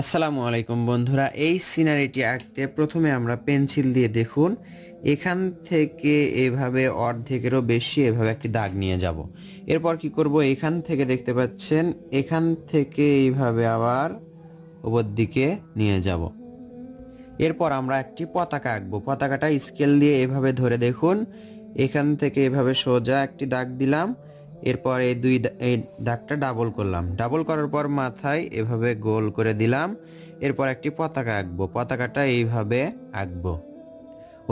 আসসালামু আলাইকুম বন্ধুরা, এই সিনারিটি আঁকতে প্রথমে আমরা পেন্সিল দিয়ে দেখুন এখান থেকে এভাবে অর্ধেকেরও বেশি এভাবে একটি দাগ নিয়ে যাব। এরপর কি করব, এখান থেকে দেখতে পাচ্ছেন এখান থেকে এইভাবে আবার উপর দিকে নিয়ে যাব। এরপর আমরা একটি পতাকা আঁকবো। পতাকাটা স্কেল দিয়ে এভাবে ধরে দেখুন, এখান থেকে এভাবে সোজা একটি দাগ দিলাম। এরপর এই দাগটা ডাবল করলাম, ডাবল করার পর মাথায় এভাবে গোল করে দিলাম। এরপর একটি পতাকা আঁকবো, পতাকাটা এইভাবে আঁকবো।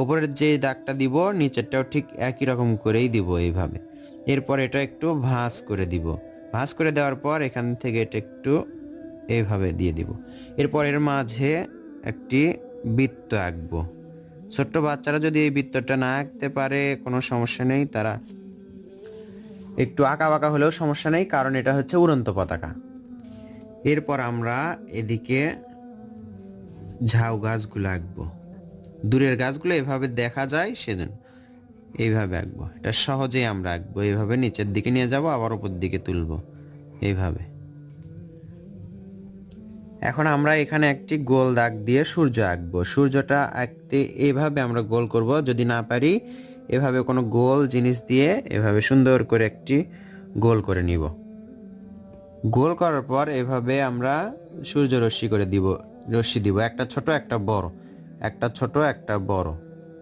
উপরের যে দাগটা দিব নিচেরটাও ঠিক একই রকম করেই দিব এইভাবে। এরপর এটা একটু ভাঁজ করে দিব, ভাঁজ করে দেওয়ার পর এখান থেকে এটা একটু এইভাবে দিয়ে দিব। এরপর এর মাঝে একটি বৃত্ত আঁকবো। ছোট্ট বাচ্চারা যদি এই বৃত্তটা না আঁকতে পারে কোনো সমস্যা নেই, তারা একটু আঁকা বাঁকা হলেও সমস্যা নেই, কারণ এটা হচ্ছে উড়ন্ত পতাকা। এরপর আমরা এদিকে ঝাউ গাছগুলো আঁকবো। দূরের গাছগুলো এভাবে দেখা যায় সেজন্য এইভাবে আঁকবো। এটা সহজেই আমরা আঁকবো। এইভাবে নিচের দিকে নিয়ে যাব, আবার উপর দিকে তুলবো এইভাবে। এখন আমরা এখানে একটি গোল দাগ দিয়ে সূর্য আঁকবো। সূর্যটা আঁকতে এভাবে আমরা গোল করব, যদি না পারি এভাবে কোনো গোল জিনিস দিয়ে এভাবে সুন্দর করে একটি গোল করে নিব। গোল করার পর এভাবে আমরা সূর্য রশ্মি দিব, একটা ছোট একটা বড়, একটা ছোট একটা বড়,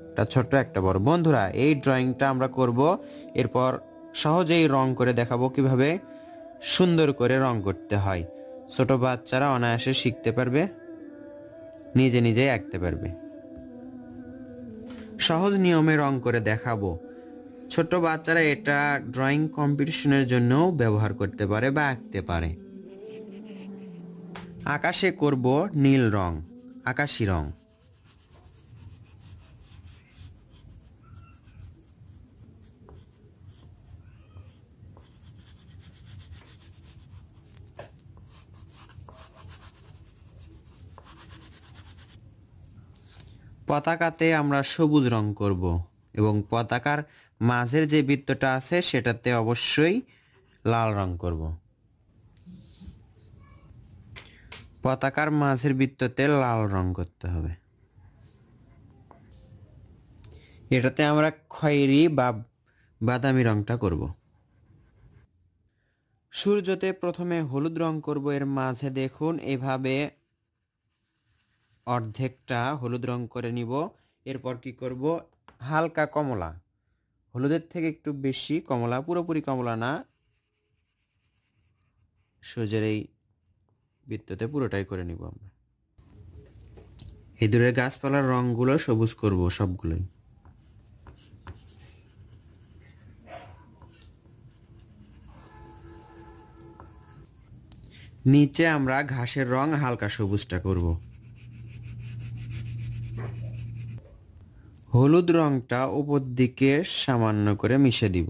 একটা ছোট একটা বড়। বন্ধুরা, এই ড্রয়িংটা আমরা করব, এরপর সহজেই রং করে দেখাবো কিভাবে সুন্দর করে রং করতে হয়। ছোট বাচ্চারা অনায়াসে শিখতে পারবে, নিজে নিজেই আঁকতে পারবে। সহজ নিয়মে রং করে দেখাবো। ছোট বাচ্চারা এটা ড্রয়িং কম্পিটিশনের জন্য ব্যবহার করতে পারে বা আঁকতে পারে। আকাশে করব নীল রং, আকাশি রং। পতাকাতে আমরা সবুজ রং করব এবং পতাকার মাঝের যে বৃত্তটা আছে সেটাতে অবশ্যই লাল রং করব। পতাকার মাঝের বৃত্ততে লাল রং করতে হবে। এটাতে আমরা খয়েরি বা বাদামি রংটা করব। সূর্যতে প্রথমে হলুদ রং করব, এর মাঝে দেখুন এভাবে অর্ধেকটা হলুদ রং করে নিব। এরপর কি করব, হালকা কমলা, হলুদের থেকে একটু বেশি কমলা, পুরোপুরি কমলা না, সূর্যের এই বৃত্ততে পুরোটাই করে নিব আমরা। এই দূরের গাছপালার রংগুলো সবুজ করব সবগুলোই। নিচে আমরা ঘাসের রং হালকা সবুজটা করব। হলুদ রংটা উপর দিকে সামান্য করে মিশে দিব,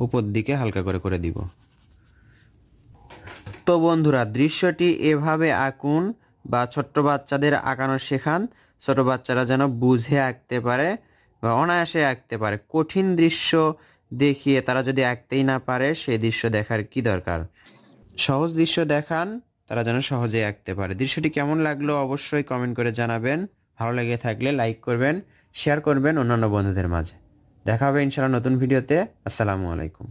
উপর দিকে হালকা করে করে দিব। তো বন্ধুরা, দৃশ্যটি এভাবে আঁকুন বা ছোট্ট বাচ্চাদের আঁকানো শেখান, ছোট বাচ্চারা যেন বুঝে আঁকতে পারে বা অনায়াসে আঁকতে পারে। কঠিন দৃশ্য দেখিয়ে তারা যদি আঁকতেই না পারে, সেই দৃশ্য দেখার কি দরকার। সহজ দৃশ্য দেখান, তারা যেন সহজেই আঁকতে পারে। দৃশ্যটি কেমন লাগলো অবশ্যই কমেন্ট করে জানাবেন। ভালো লেগে থাকলে লাইক করবেন, শেয়ার করবেন অন্যান্য বন্ধুদের মাঝে। দেখা হবে ইনশাআল্লাহ নতুন ভিডিওতে। আসসালামু আলাইকুম।